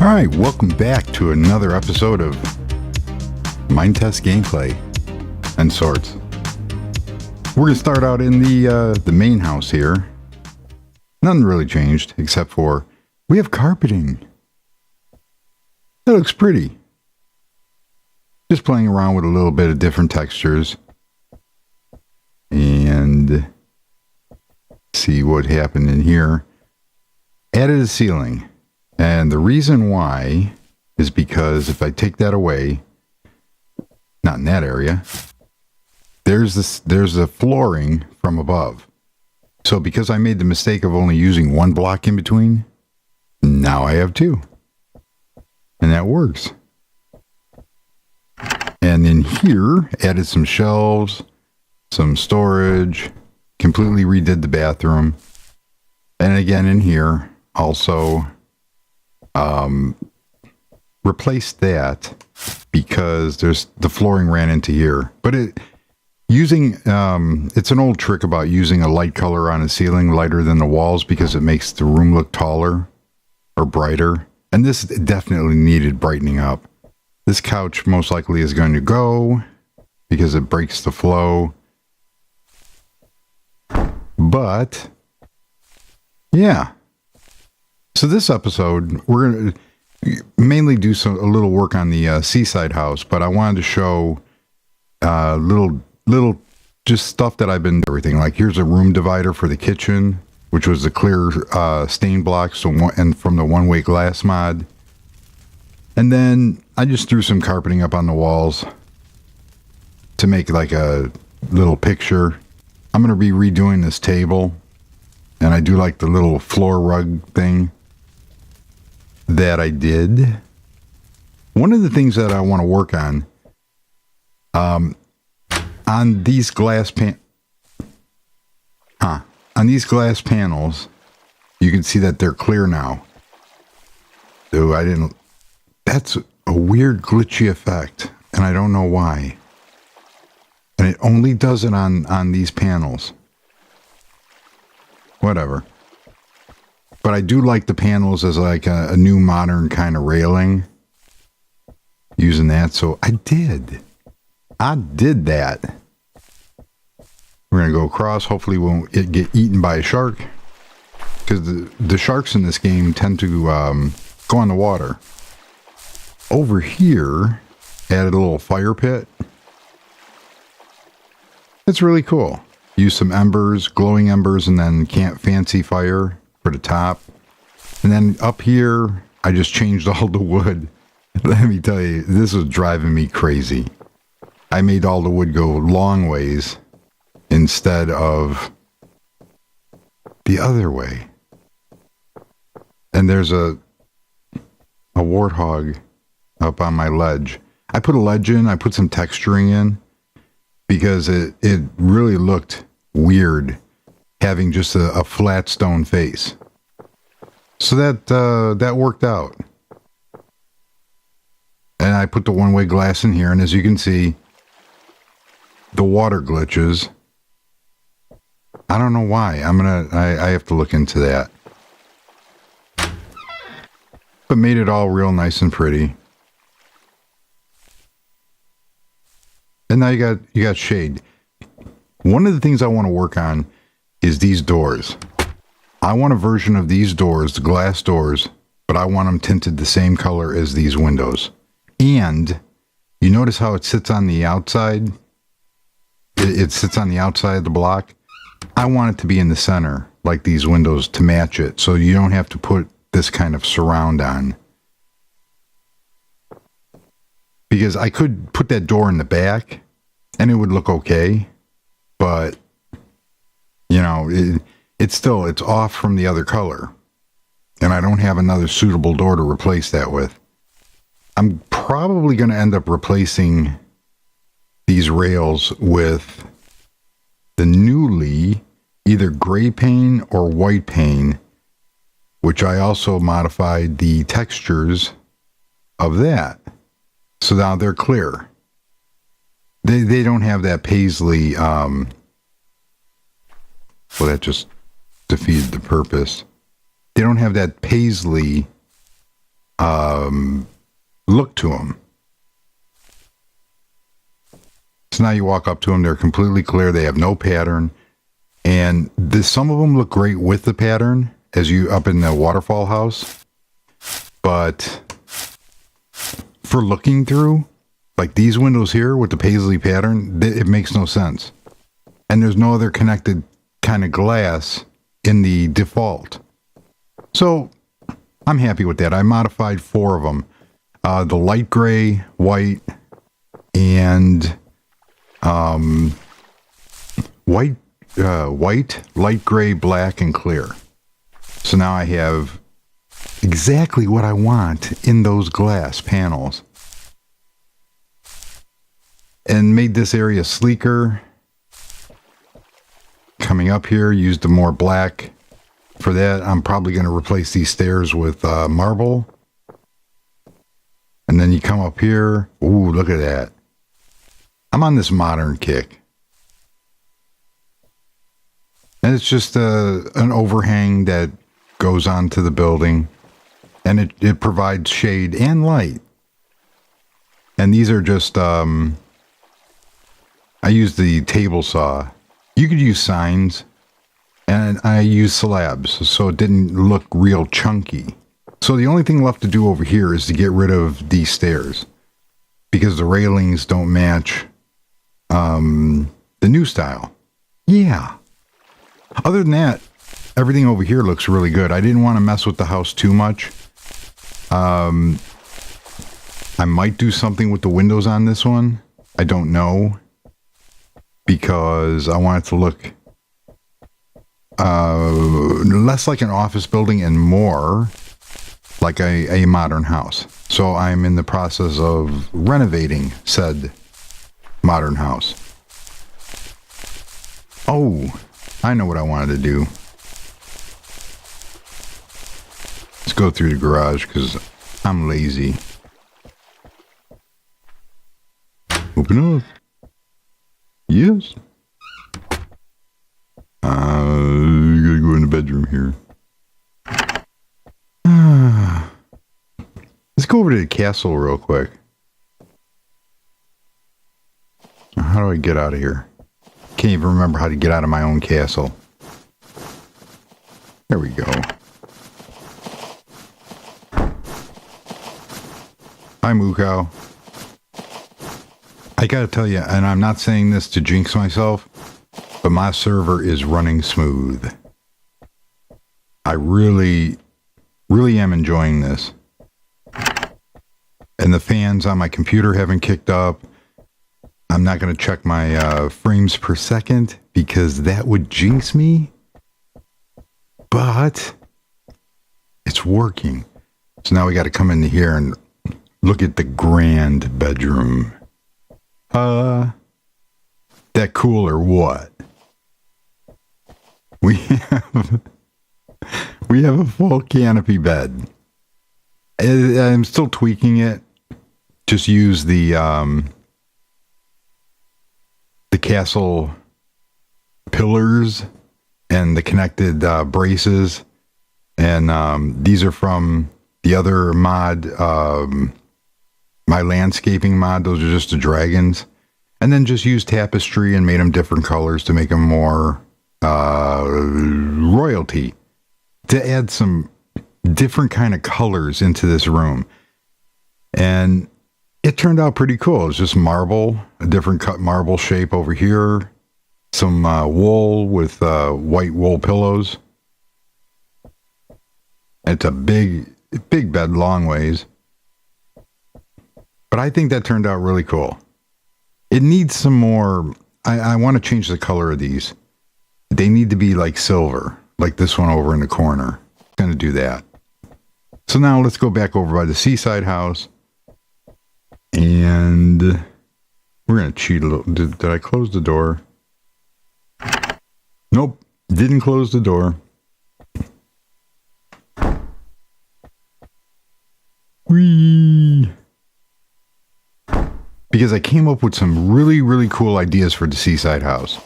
All right, welcome back to another episode of Minetest gameplay and sorts. We're gonna start out in the main house here. Nothing really changed except for we have carpeting. That looks pretty. Just playing around with a little bit of different textures and see what happened in here. Added a ceiling. And the reason why is because if I take that away, not in that area, there's the flooring from above. So because I made the mistake of only using one block in between, now I have two. And that works. And in here, added some shelves, some storage, completely redid the bathroom. And again in here, also replaced that because the flooring ran into here. But it's an old trick about using a light color on a ceiling lighter than the walls because it makes the room look taller or brighter. And this definitely needed brightening up. This couch most likely is going to go because it breaks the flow. But yeah. So this episode, we're going to mainly do a little work on the Seaside house, but I wanted to show little just stuff that I've been everything. Like here's a room divider for the kitchen, which was the clear stain blocks and from the one-way glass mod. And then I just threw some carpeting up on the walls to make like a little picture. I'm going to be redoing this table, and I do like the little floor rug thing that I did. One of the things that I want to work on these glass panels, you can see that they're clear now. So that's a weird glitchy effect, and I don't know why. And it only does it on these panels. Whatever. But I do like the panels as like a new modern kind of railing. Using that. So I did that. We're going to go across. Hopefully won't it get eaten by a shark. Because the sharks in this game tend to go on the water. Over here, added a little fire pit. It's really cool. Use some embers, glowing embers, and then fancy fire for the top. And then up here, I just changed all the wood. Let me tell you, this was driving me crazy. I made all the wood go long ways instead of the other way. And there's a warthog up on my ledge. I put a ledge in, I put some texturing in because it really looked weird having just a flat stone face. So that worked out. And I put the one-way glass in here, and as you can see, the water glitches. I don't know why. I have to look into that. But made it all real nice and pretty. And now you got shade. One of the things I want to work on is these doors. I want a version of these doors, the glass doors, but I want them tinted the same color as these windows. And you notice how it sits on the outside? It sits on the outside of the block. I want it to be in the center, like these windows, to match it, so you don't have to put this kind of surround on. Because I could put that door in the back, and it would look okay, but, you know, it's off from the other color. And I don't have another suitable door to replace that with. I'm probably going to end up replacing these rails with the newly either gray pane or white pane, which I also modified the textures of that. So now they're clear. They don't have that paisley, well, that just defeated the purpose. They don't have that paisley look to them. So now you walk up to them, they're completely clear, they have no pattern, and some of them look great with the pattern as you up in the waterfall house, but for looking through, like these windows here with the paisley pattern, it makes no sense. And there's no other connected kind of glass in the default. So I'm happy with that. I modified 4 of them. The light gray, white, and white, light gray, black, and clear. So now I have exactly what I want in those glass panels. And made this area sleeker. Coming up here, used the more black. For that, I'm probably going to replace these stairs with marble. And then you come up here. Ooh, look at that. I'm on this modern kick. And it's just an overhang that goes onto the building. And it provides shade and light. And these are just, I use the table saw. You could use signs. And I use slabs, so it didn't look real chunky. So the only thing left to do over here is to get rid of these stairs. Because the railings don't match the new style. Yeah. Other than that, everything over here looks really good. I didn't want to mess with the house too much. I might do something with the windows on this one. I don't know. Because I want it to look less like an office building and more like a modern house. So I'm in the process of renovating said modern house. Oh, I know what I wanted to do. Let's go through the garage because I'm lazy. Open up. Yes. You gotta go in the bedroom here. Let's go over to the castle real quick. How do I get out of here? Can't even remember how to get out of my own castle. There we go. Hi, Mukau. I gotta tell you, and I'm not saying this to jinx myself, but my server is running smooth. I really am enjoying this. And the fans on my computer haven't kicked up. I'm not going to check my frames per second because that would jinx me. But it's working. So now we got to come into here and look at the grand bedroom. That cool or what? We have a full canopy bed. I'm still tweaking it. Just use the castle pillars and the connected braces. And these are from the other mod, my landscaping mod. Those are just the dragons. And then just use tapestry and made them different colors to make them more royalty. To add some different kind of colors into this room. And it turned out pretty cool. It's just marble, a different cut marble shape over here. Some wool with white wool pillows. It's a big bed, long ways. But I think that turned out really cool. It needs some more. I want to change the color of these. They need to be like silver, like this one over in the corner. I'm going to do that. So now let's go back over by the Seaside house. And we're going to cheat a little. Did I close the door? Nope. Didn't close the door. Whee! Because I came up with some really cool ideas for the Seaside house.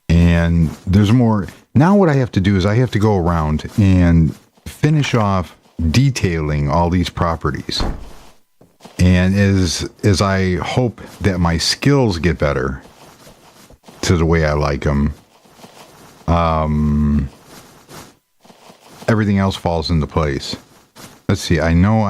And there's more. Now what I have to do is I have to go around and finish off detailing all these properties. And as I hope that my skills get better to the way I like them, everything else falls into place. Let's see. I know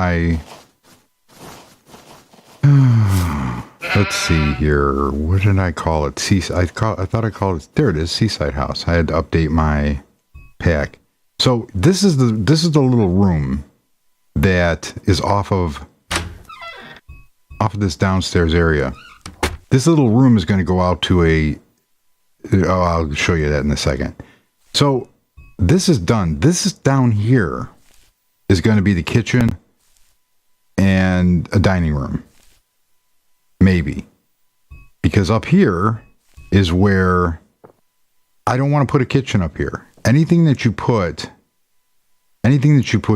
let's see here. What did I call it? I thought I called it. There it is. Seaside House. I had to update my pack. So this is the little room that is off of this downstairs area. This little room is going to go out to I'll show you that in a second. So this is done. This is down here is going to be the kitchen and a dining room. Maybe. Because up here is where I don't want to put a kitchen up here. Anything that you put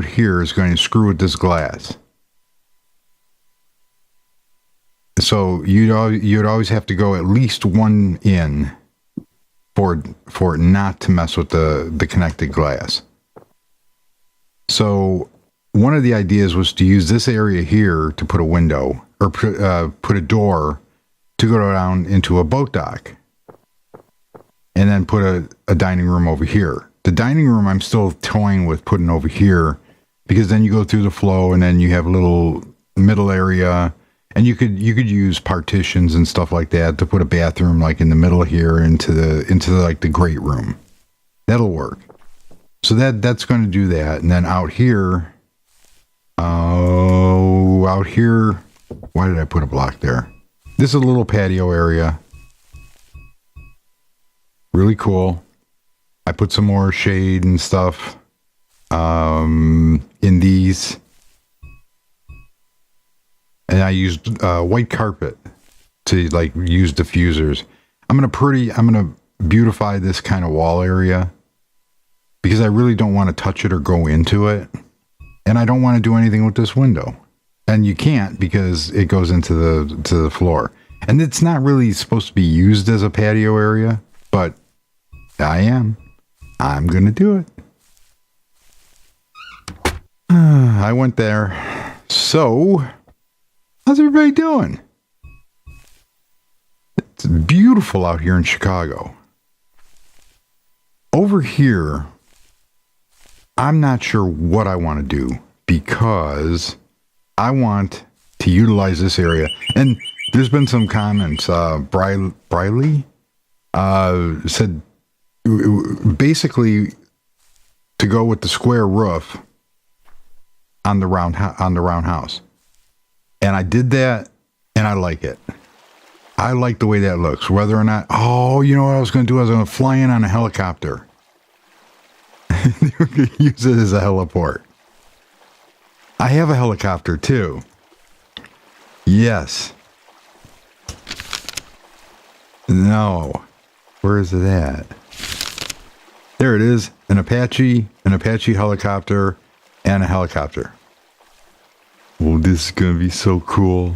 here is going to screw with this glass. So you'd always have to go at least one in for it not to mess with the connected glass. So one of the ideas was to use this area here to put a window or put a door to go down into a boat dock, and then put a dining room over here. The dining room I'm still toying with putting over here, because then you go through the flow and then you have a little middle area, and you could use partitions and stuff like that to put a bathroom like in the middle here into like the great room. That'll work. So that's going to do that. And then out here, why did I put a block there? This is a little patio area. Really cool. I put some more shade and stuff in these. And I used white carpet to like use diffusers. I'm gonna beautify this kind of wall area because I really don't want to touch it or go into it. And I don't want to do anything with this window. And you can't, because it goes into the floor. And it's not really supposed to be used as a patio area, but I'm gonna do it. I went there. So, how's everybody doing? It's beautiful out here in Chicago. Over here, I'm not sure what I want to do, because I want to utilize this area. And there's been some comments. Briley said basically to go with the square roof on the round house. And I did that, and I like it. I like the way that looks. Whether or not, you know what I was going to do? I was going to fly in on a helicopter. Use it as a heliport. I have a helicopter too. Yes. No. Where is it at? There it is. An Apache helicopter, and a helicopter. Oh, this is going to be so cool.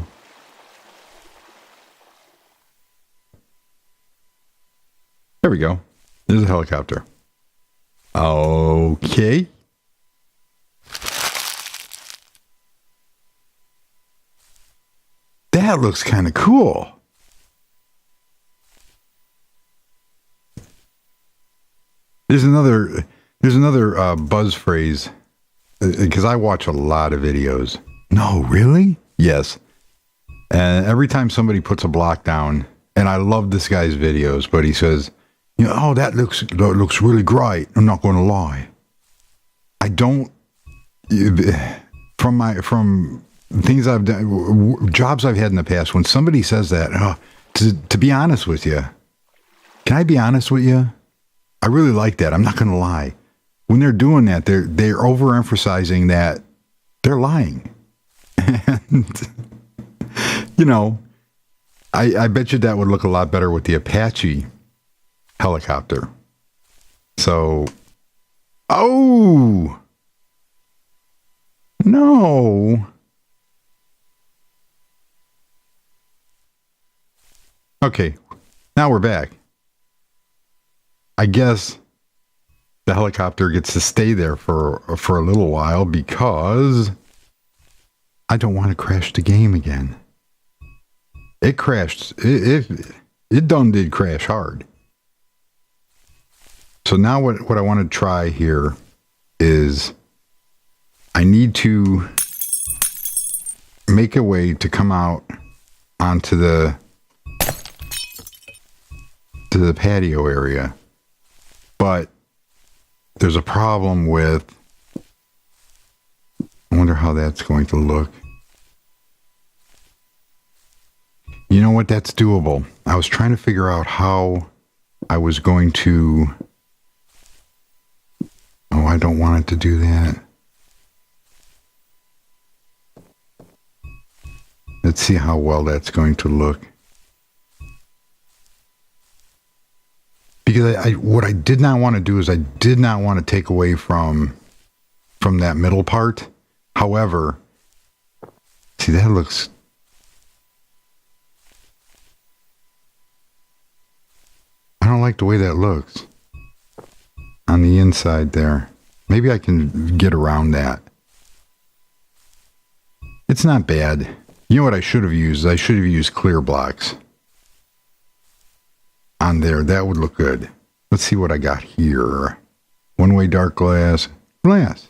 There we go. There's a helicopter. Okay. That looks kind of cool. There's another buzz phrase, because I watch a lot of videos. No, really? Yes. And every time somebody puts a block down, and I love this guy's videos, but he says, that looks really great. I'm not going to lie. I don't, from things I've done, jobs I've had in the past, when somebody says that, to be honest with you, can I be honest with you? I really like that. I'm not going to lie. When they're doing that, they're overemphasizing that they're lying. And, I bet you that would look a lot better with the Apache helicopter. So, no. Okay, now we're back. I guess the helicopter gets to stay there for a little while because I don't want to crash the game again. It crashed. It done did crash hard. So now what I want to try here is I need to make a way to come out onto the patio area. But there's a problem with, I wonder how that's going to look. You know what? That's doable. I was trying to figure out how I was going to... Oh, I don't want it to do that. Let's see how well that's going to look. Because what I did not want to do is I did not want to take away from that middle part. However, see, that looks... I don't like the way that looks on the inside there. Maybe I can get around that. It's not bad. You know what I should have used? I should have used clear blocks on there. That would look good. Let's see what I got here. One-way dark glass. Glass.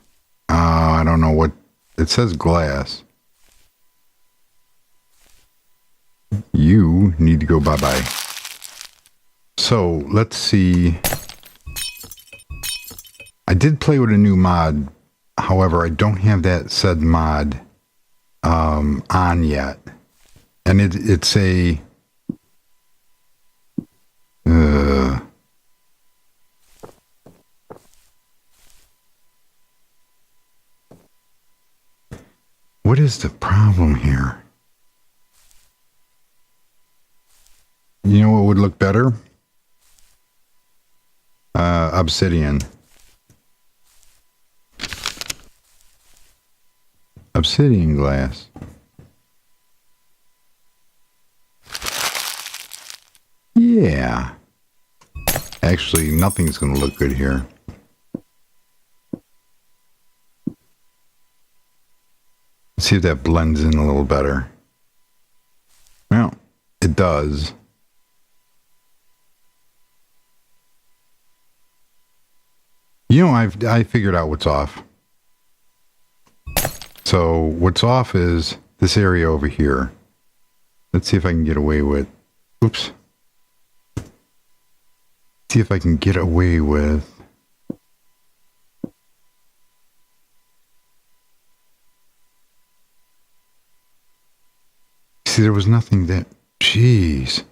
I don't know what... It says glass. You need to go bye-bye. So, let's see. I did play with a new mod. However, I don't have that said mod on yet. And it's a... what is the problem here? You know what would look better? Obsidian. Obsidian glass. Yeah. Actually, nothing's going to look good here. Let's see if that blends in a little better. Well, it does. You know, I figured out what's off. So what's off is this area over here. Let's see if I can get away with... Oops. See if I can get away with... See, there was nothing that... Jeez.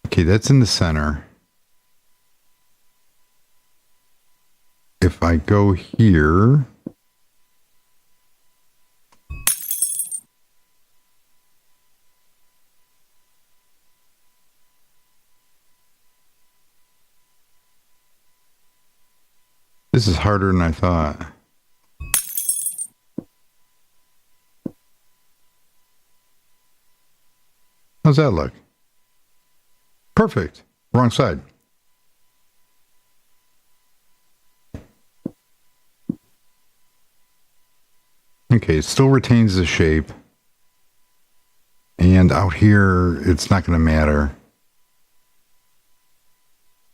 Okay, that's in the center. If I go here... This is harder than I thought. How's that look? Perfect. Wrong side. Okay, it still retains the shape. And out here, it's not going to matter.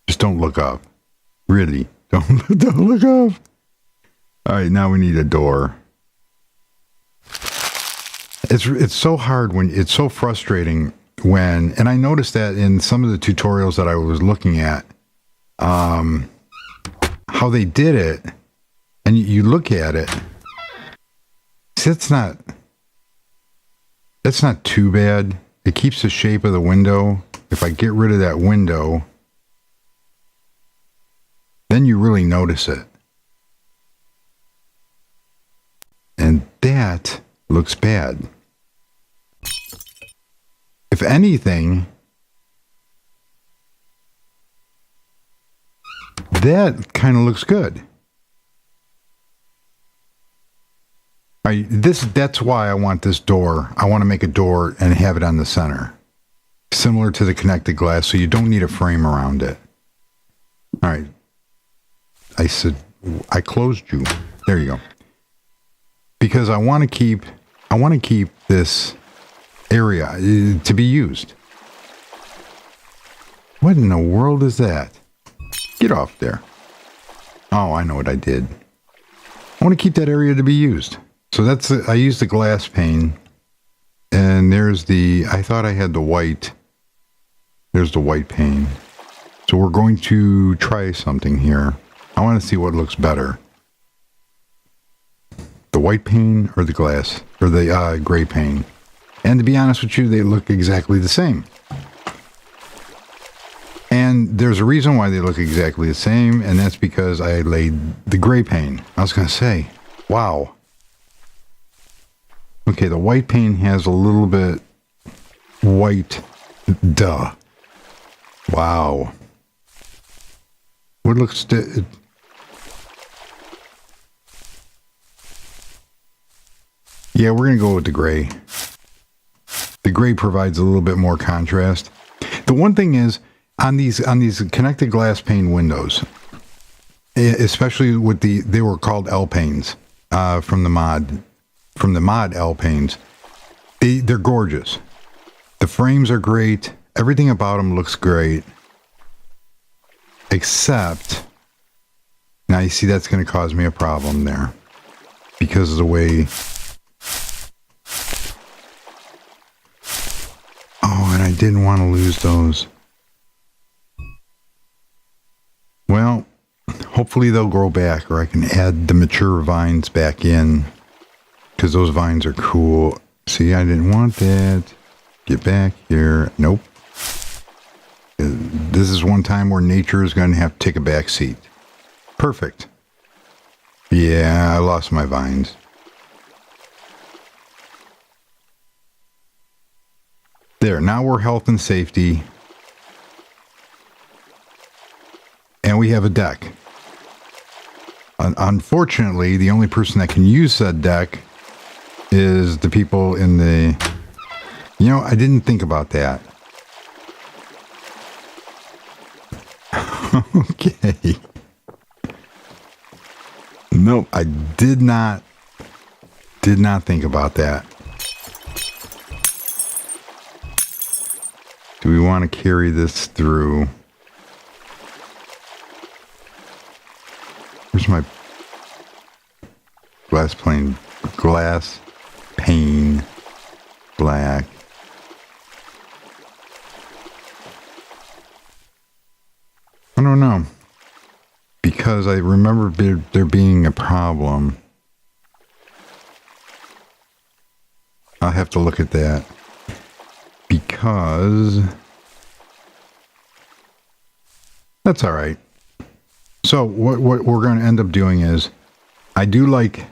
Just don't look up. Really. Don't look up. All right, now we need a door. It's so hard when it's so frustrating when, and I noticed that in some of the tutorials that I was looking at, how they did it, and you look at it. See, that's not too bad. It keeps the shape of the window. If I get rid of that window, then you really notice it. And that looks bad. If anything, that kind of looks good. That's why I want this door. I want to make a door and have it on the center. Similar to the connected glass, so you don't need a frame around it. All right. I said, I closed you. There you go. Because I want to keep this area to be used. What in the world is that? Get off there. Oh, I know what I did. I want to keep that area to be used. So I used the glass pane. And there's I thought I had the white. There's the white pane. So we're going to try something here. I want to see what looks better. The white pane or the glass, or the gray pane. And to be honest with you, they look exactly the same. And there's a reason why they look exactly the same, and that's because I laid the gray pane. I was going to say, wow. Okay, the white pane has a little bit white, duh. Wow. What looks... Yeah, we're going to go with the gray. The gray provides a little bit more contrast. The one thing is, on these connected glass pane windows, especially with they were called L panes from the mod L panes. They're gorgeous. The frames are great. Everything about them looks great. Except, now you see that's going to cause me a problem there because of the way. Oh, and I didn't want to lose those. Well, hopefully they'll grow back, or I can add the mature vines back in, because those vines are cool. See, I didn't want that. Get back here. Nope. This is one time where nature is going to have to take a back seat. Perfect. Yeah, I lost my vines. There, now we're health and safety. And we have a deck. Unfortunately, the only person that can use said deck is the people in the... You know, I didn't think about that. Okay. Nope, I did not think about that. Do we want to carry this through? Where's my glass pane, black. I don't know. Because I remember there being a problem. I'll have to look at that. Because that's all right. So what we're going to end up doing is, I like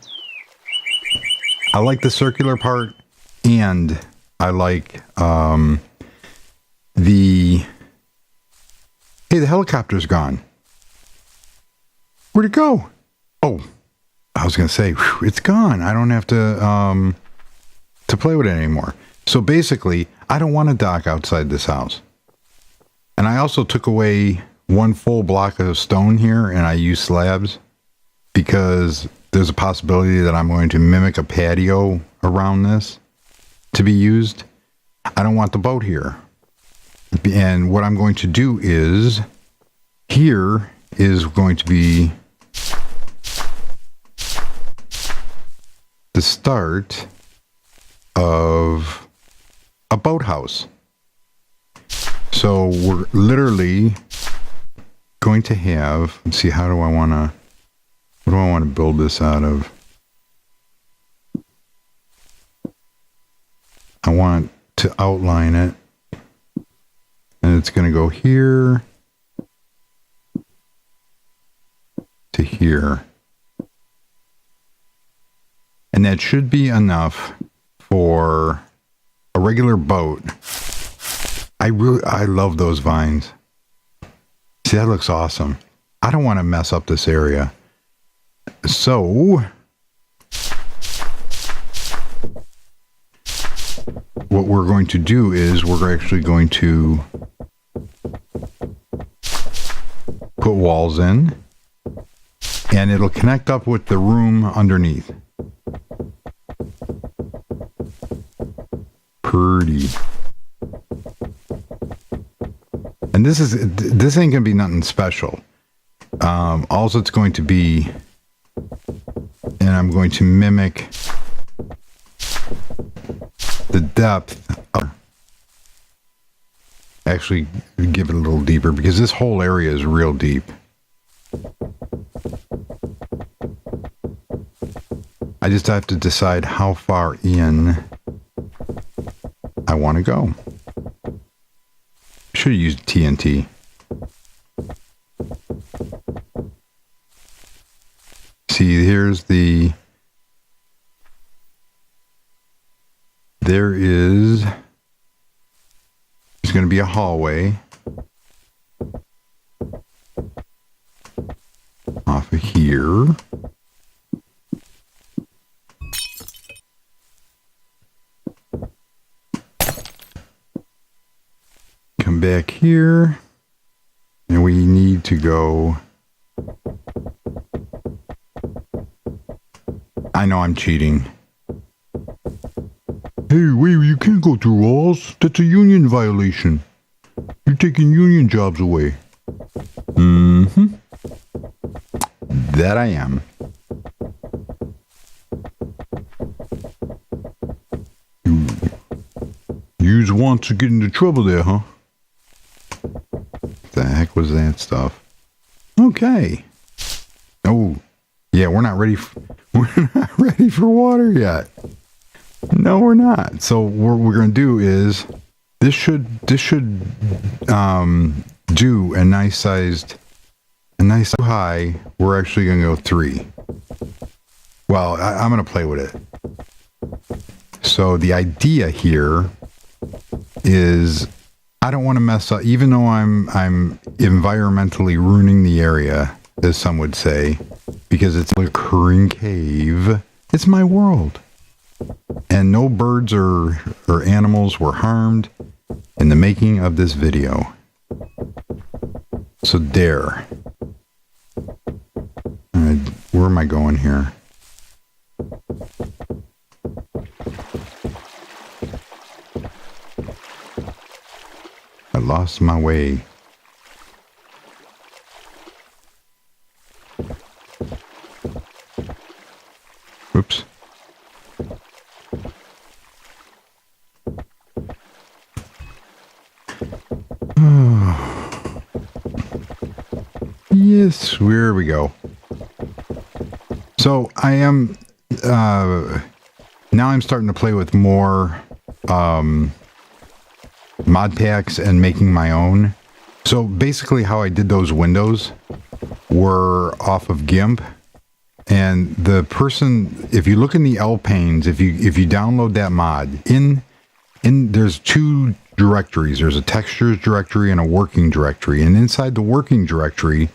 the circular part, and I like the helicopter's gone. Where'd it go? Oh, I was going to say, it's gone. I don't have to play with it anymore. So basically, I don't want to dock outside this house. And I also took away one full block of stone here, and I use slabs because there's a possibility that I'm going to mimic a patio around this to be used. I don't want the boat here. And what I'm going to do is, here is going to be the start of a boathouse. So we're literally going to have, let's see, what do I want to build this out of? I want to outline it, and it's going to go here to here. And that should be enough for a regular boat. I love those vines. See, that looks awesome. I don't want to mess up this area. So what we're going to do is we're actually going to put walls in, and it'll connect up with the room underneath. Pretty. And this ain't gonna be nothing special. All it's going to be, and I'm going to mimic the depth of, actually give it a little deeper, because this whole area is real deep. I just have to decide how far in I want to go. Should have used TNT. See, here's the... There's going to be a hallway off of here. Come back here, and we need to go. I know I'm cheating. Hey, wait, you can't go through walls. That's a union violation. You're taking union jobs away. Mm-hmm. That I am. You want to get into trouble there, huh? What the heck was that stuff? Okay. Oh, yeah, we're not ready for water yet. No, we're not. So what we're going to do is this should do a nice high. We're actually going to go 3. Well, I'm going to play with it. So the idea here is I don't want to mess up, even though I'm environmentally ruining the area, as some would say, because it's a recurring cave. It's my world. And no birds or animals were harmed in the making of this video. So there. Alright, where am I going here? I lost my way. Oops. Yes, where we go. So I am now I'm starting to play with more mod packs and making my own. So basically how I did those windows were off of GIMP, and the person, if you look in the L panes, if you download that mod, in there's 2 directories. There's a textures directory and a working directory, and inside the working directory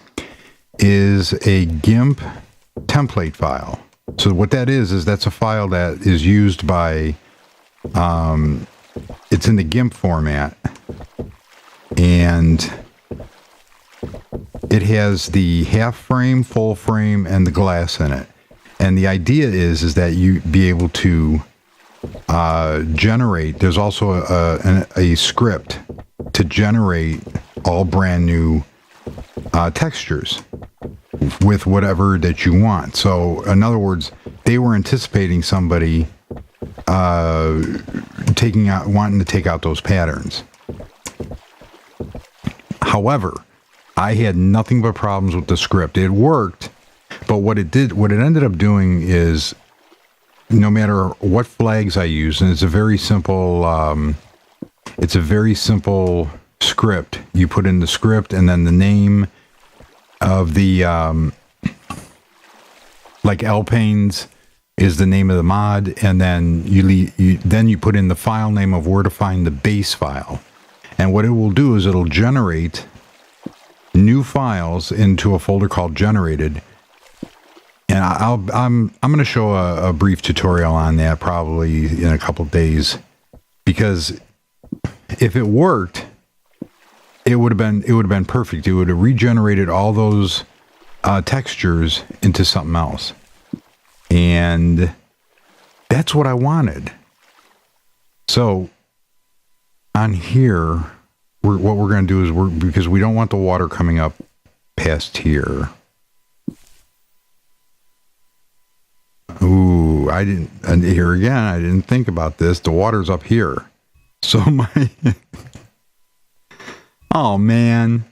is a GIMP template file. So what that is that's a file that is used by it's in the GIMP format, and it has the half frame, full frame, and the glass in it. And the idea is that you be able to generate. There's also a script to generate all brand new textures with whatever that you want. So in other words, they were anticipating somebody wanting to take out those patterns. However, I had nothing but problems with the script. It worked, but what it ended up doing is, no matter what flags I use, and it's a very simple script. You put in the script and then the name of the like Lpanes is the name of the mod, and then you put in the file name of where to find the base file. And what it will do is it'll generate new files into a folder called generated. And I'm going to show a brief tutorial on that probably in a couple days. because if it worked, it would have been perfect. It would have regenerated all those textures into something else, and that's what I wanted. So on here, what we're going to do is because we don't want the water coming up past here. Ooh, and here again, I didn't think about this. The water's up here. So oh man,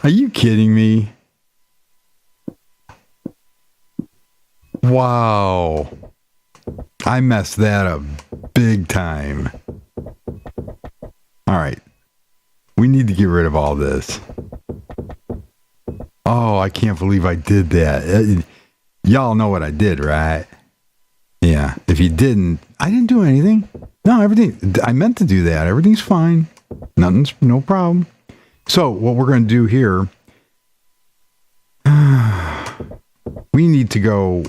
are you kidding me? Wow. I messed that up big time. All right. We need to get rid of all this. Oh, I can't believe I did that. Y'all know what I did, right? Yeah. If you didn't, I didn't do anything. No, everything. I meant to do that. Everything's fine. No problem. So what we're going to do here, we need to go.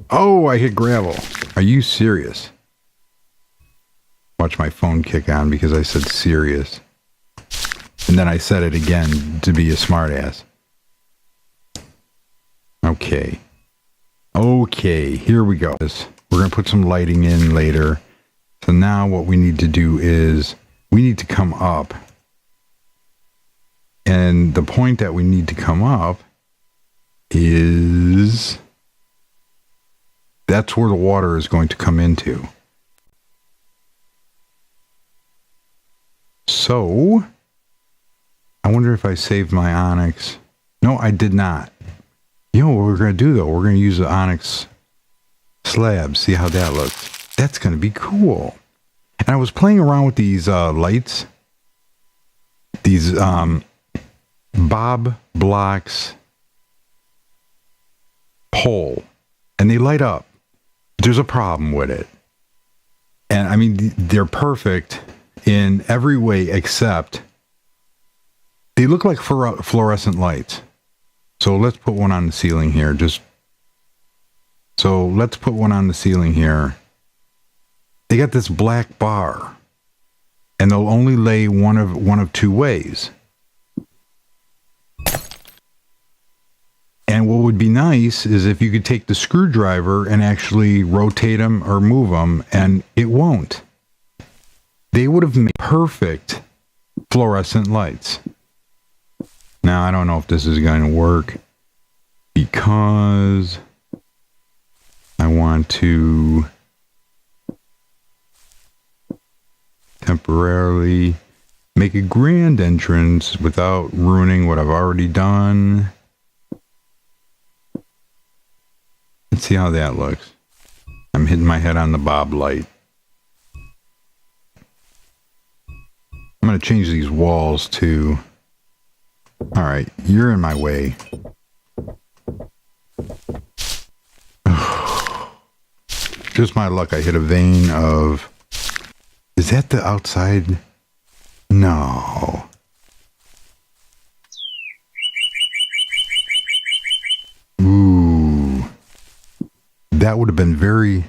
Oh, I hit gravel. Are you serious? Watch my phone kick on because I said serious. And then I said it again to be a smartass. Okay. Okay, here we go. We're going to put some lighting in later. So now what we need to do is we need to come up. And the point that we need to come up is that's where the water is going to come into. So I wonder if I saved my Onyx. No, I did not. You know what we're going to do, though? We're going to use the Onyx Slabs. See how that looks. That's going to be cool. And I was playing around with these lights. These Bob Blocks pole. And they light up. There's a problem with it. And I mean, they're perfect in every way except they look like fluorescent lights. So let's put one on the ceiling here. So let's put one on the ceiling here. They got this black bar, and they'll only lay one of two ways. And what would be nice is if you could take the screwdriver and actually rotate them or move them, and it won't. They would have made perfect fluorescent lights. Now, I don't know if this is going to work because I want to temporarily make a grand entrance without ruining what I've already done. Let's see how that looks. I'm hitting my head on the bob light. I'm going to change these walls to... All right, you're in my way. Just my luck, I hit a vein of... Is that the outside? No. Ooh. That would have been very,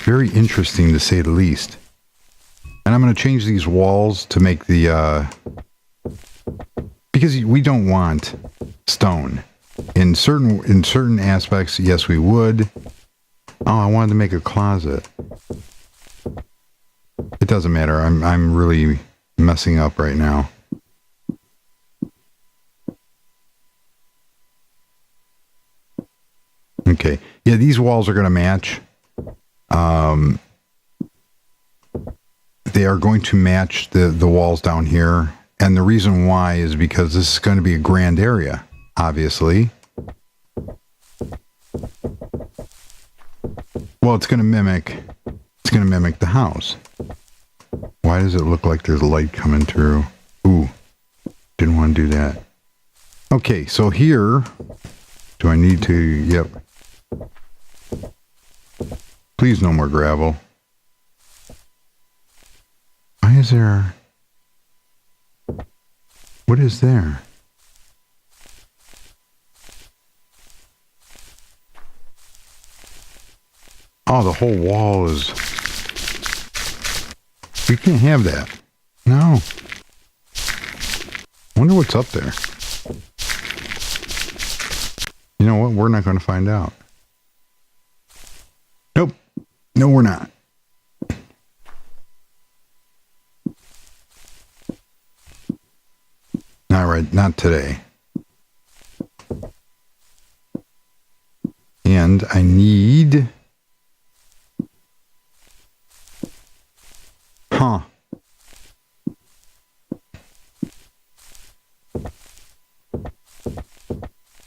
very interesting to say the least. And I'm going to change these walls to make the... because we don't want stone. In certain aspects, yes, we would. Oh, I wanted to make a closet. It doesn't matter. I'm really messing up right now. Okay. Yeah, these walls are going to match. They are going to match the walls down here. And the reason why is because this is going to be a grand area, obviously. Well, it's going to mimic the house. Why does it look like there's light coming through? Ooh, didn't want to do that. Okay, so here, do I need to, yep. Please no more gravel. Why is there, what is there? Oh, the whole wall is... We can't have that. No. Wonder what's up there. You know what? We're not going to find out. Nope. No, we're not. Not right. Not today. And I need... Huh.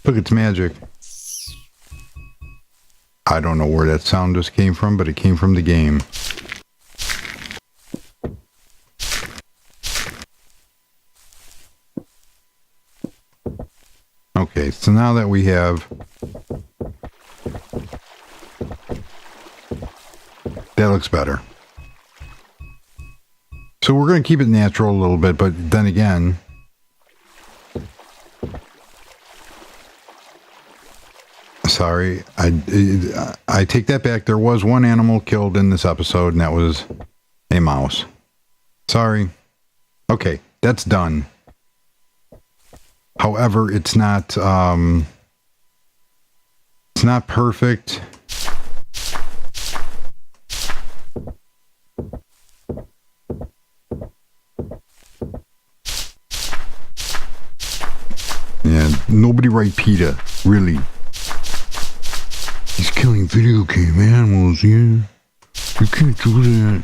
Look, it's magic. I don't know where that sound just came from, but it came from the game. Okay, so now that we have... That looks better. So we're going to keep it natural a little bit, but then again... Sorry, I take that back. There was one animal killed in this episode, and that was a mouse. Sorry. Okay, that's done. However, it's not perfect. Yeah, nobody write PETA, really. He's killing video game animals, yeah. You can't do that.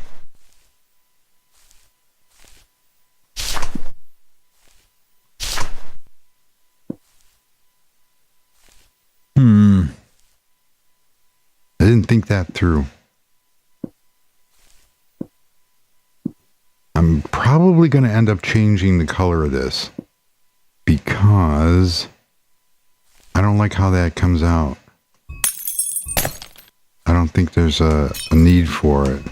I didn't think that through. I'm probably going to end up changing the color of this because I don't like how that comes out. I don't think there's a need for it.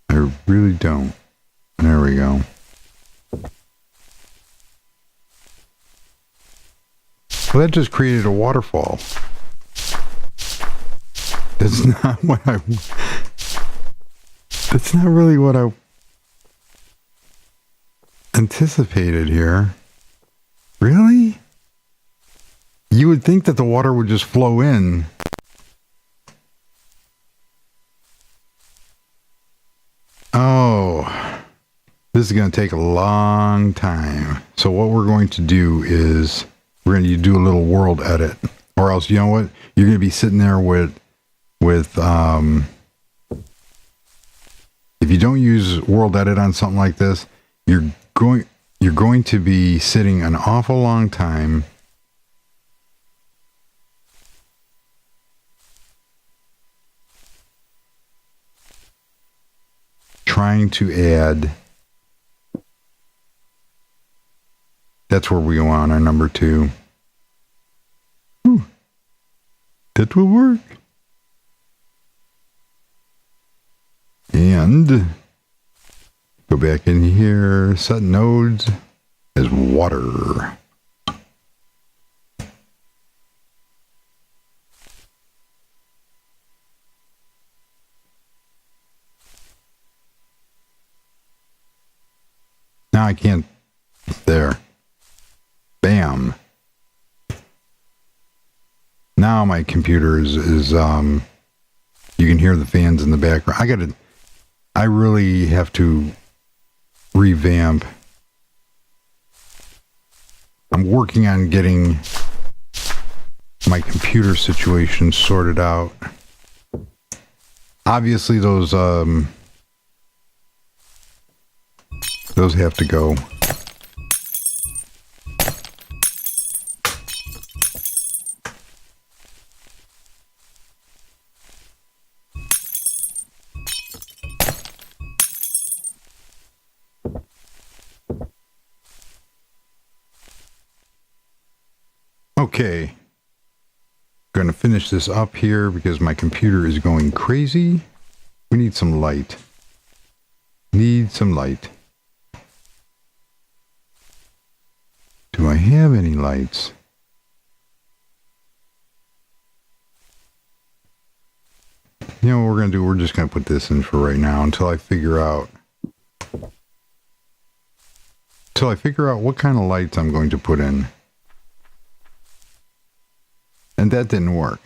I really don't. There we go. Well, that just created a waterfall. That's not what I... That's not really what I anticipated here. Really? You would think that the water would just flow in. Oh, this is going to take a long time. So what we're going to do is we're going to do a little world edit, or else, you know what? You're going to be sitting there with if you don't use world edit on something like this, you're going to be sitting an awful long time trying to add. That's where we go on our number 2. Ooh, that will work. And go back in here, set nodes as water. Now I can't. There. Bam. Now my computer is you can hear the fans in the background. I really have to revamp. I'm working on getting my computer situation sorted out. Obviously those have to go. Okay. going to finish this up here because my computer is going crazy. We need some light. Need some light. Do I have any lights? You know what we're going to do? We're just going to put this in for right now until I figure out what kind of lights I'm going to put in. And that didn't work.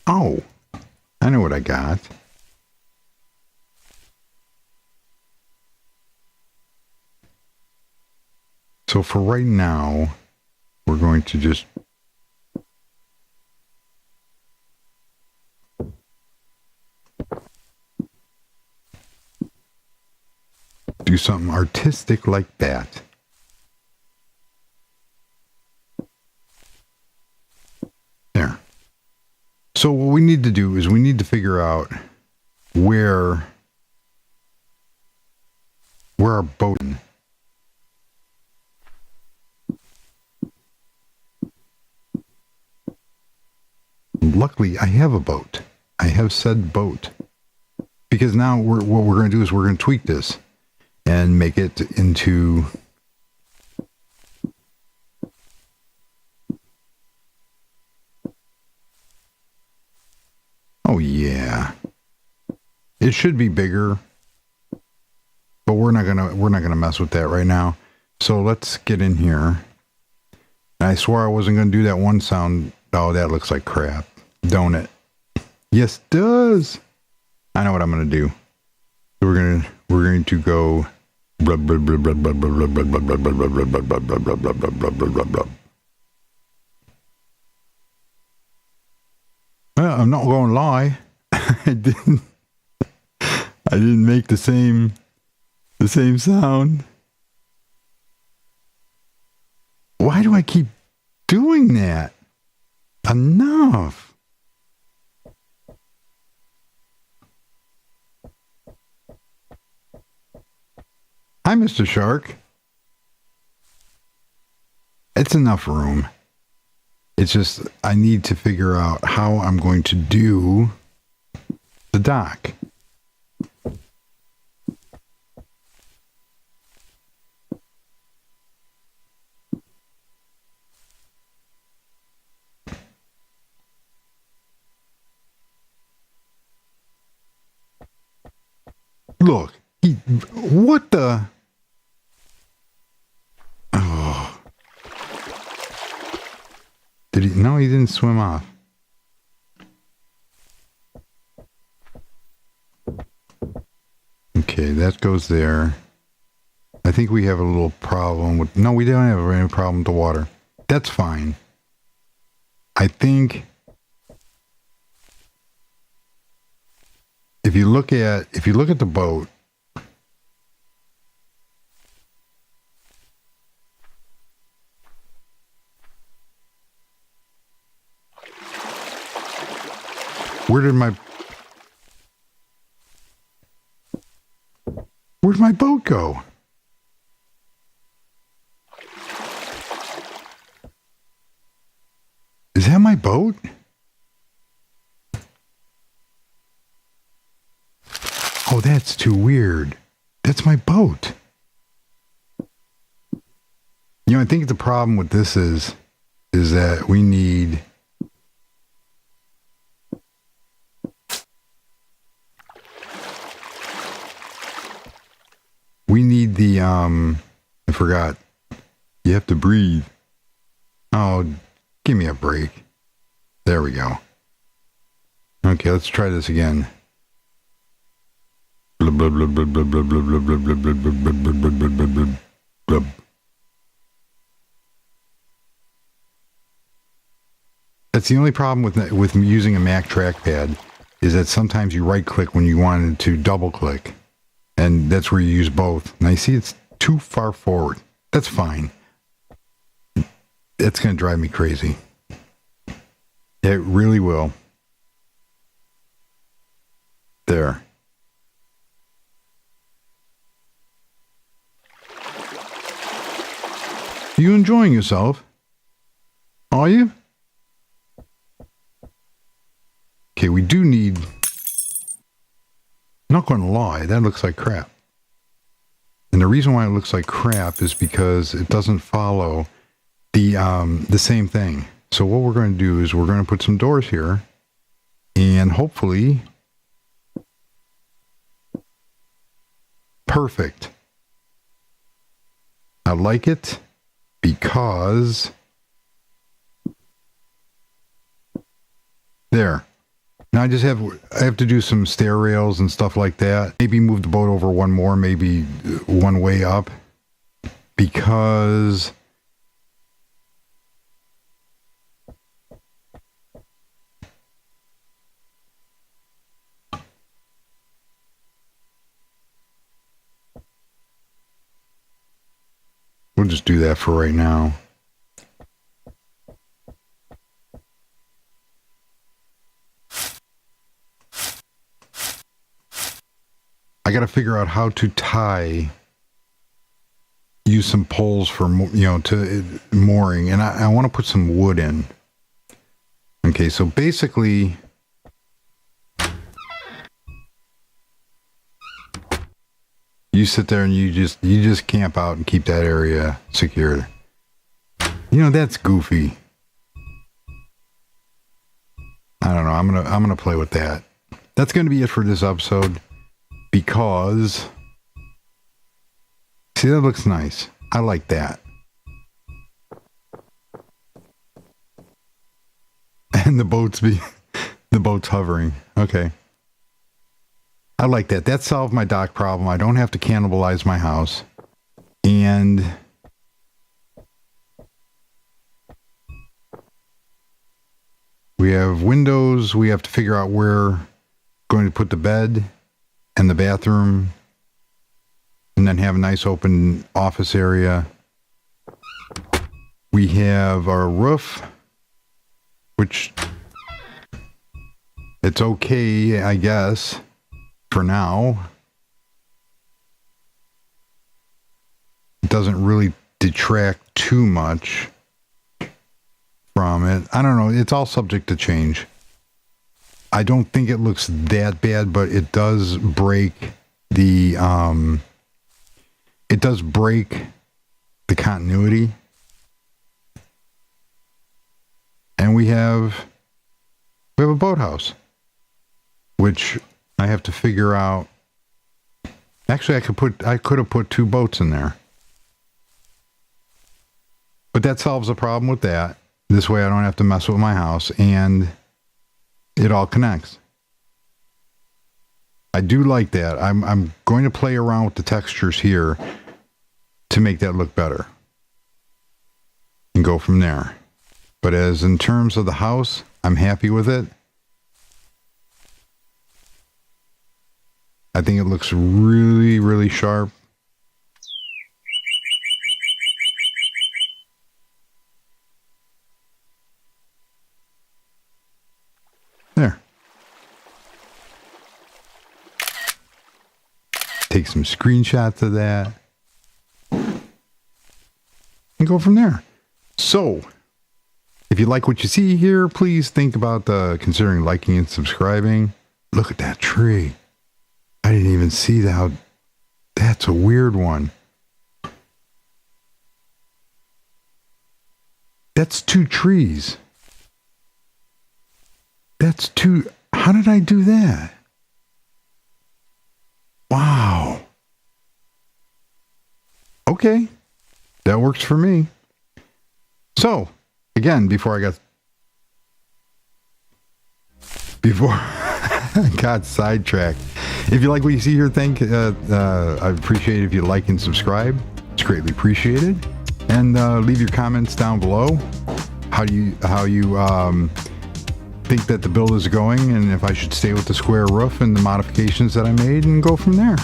Oh, I know what I got. So for right now, we're going to just do something artistic like that. There. So what we need to do is we need to figure out where our boat is. Luckily, I have a boat. I have said boat. Because now what we're going to do is we're going to tweak this and make it into oh yeah. It should be bigger. But we're not gonna mess with that right now. So let's get in here. And I swore I wasn't gonna do that one sound. Oh, that looks like crap. Don't it? Yes, it does. I know what I'm gonna do. So we're going to go well, I'm not gonna lie. I didn't make the same sound. Why do I keep doing that? Enough. Hi, Mr. Shark. It's enough room. It's just I need to figure out how I'm going to do the dock. Look, what the? Oh. Did he? No, he didn't swim off. Okay, that goes there. I think we have a little problem with... No, we don't have any problem with the water. That's fine. I think... If you look at the boat, where'd my boat go? Is that my boat? Oh, that's too weird. That's my boat. You know, I think the problem with this is that we need... the, I forgot. You have to breathe. Oh, give me a break. There we go. Okay, let's try this again. Blub, blub, blub, blub, blub, blub, blub, blub, blub, blub, blub, blub, blub, blub, blub, blub, blub. That's the only problem with using a Mac trackpad, is that sometimes you right click when you wanted to double click. And that's where you use both. And I see it's too far forward. That's fine. That's going to drive me crazy. It really will. There. You enjoying yourself? Are you? Okay, we do need... Not going to lie, that looks like crap. And the reason why it looks like crap is because it doesn't follow the same thing. So what we're going to do is we're going to put some doors here, and hopefully, perfect. I like it because there. Now I have to do some stair rails and stuff like that. Maybe move the boat over one more, maybe one way up, because we'll just do that for right now. I got to figure out how to use some poles for, to mooring, and I want to put some wood in. Okay, so basically, you sit there and you just camp out and keep that area secured. That's goofy. I don't know. I'm gonna play with that. That's gonna be it for this episode. Because, see, that looks nice. I like that. And the boat's hovering. Okay. I like that. That solved my dock problem. I don't have to cannibalize my house. And we have windows. We have to figure out where we're going to put the bed and the bathroom, and then have a nice open office area. We have our roof, which it's okay, I guess, for now. It doesn't really detract too much from it. I don't know. It's all subject to change. I don't think it looks that bad, but it does break the continuity. And we have a boathouse, which I have to figure out. Actually, I could have put 2 boats in there. But that solves the problem with that. This way I don't have to mess with my house, and it all connects. I do like that. I'm going to play around with the textures here to make that look better and go from there. But as in terms of the house, I'm happy with it. I think it looks really, really sharp. There. Take some screenshots of that and go from there. So, if you like what you see here, please think about considering liking and subscribing. Look at that tree. I didn't even see that. That's a weird one. That's 2 trees. That's 2. How did I do that? Wow. Okay. That works for me. So, again, before I got sidetracked. If you like what you see here, I appreciate it if you like and subscribe. It's greatly appreciated. And leave your comments down below. How you think that the build is going, and if I should stay with the square roof and the modifications that I made, and go from there.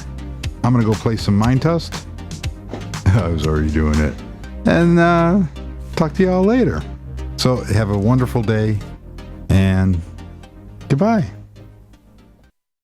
I'm gonna go play some Minetest. I was already doing it. And talk to y'all later. So have a wonderful day, And goodbye.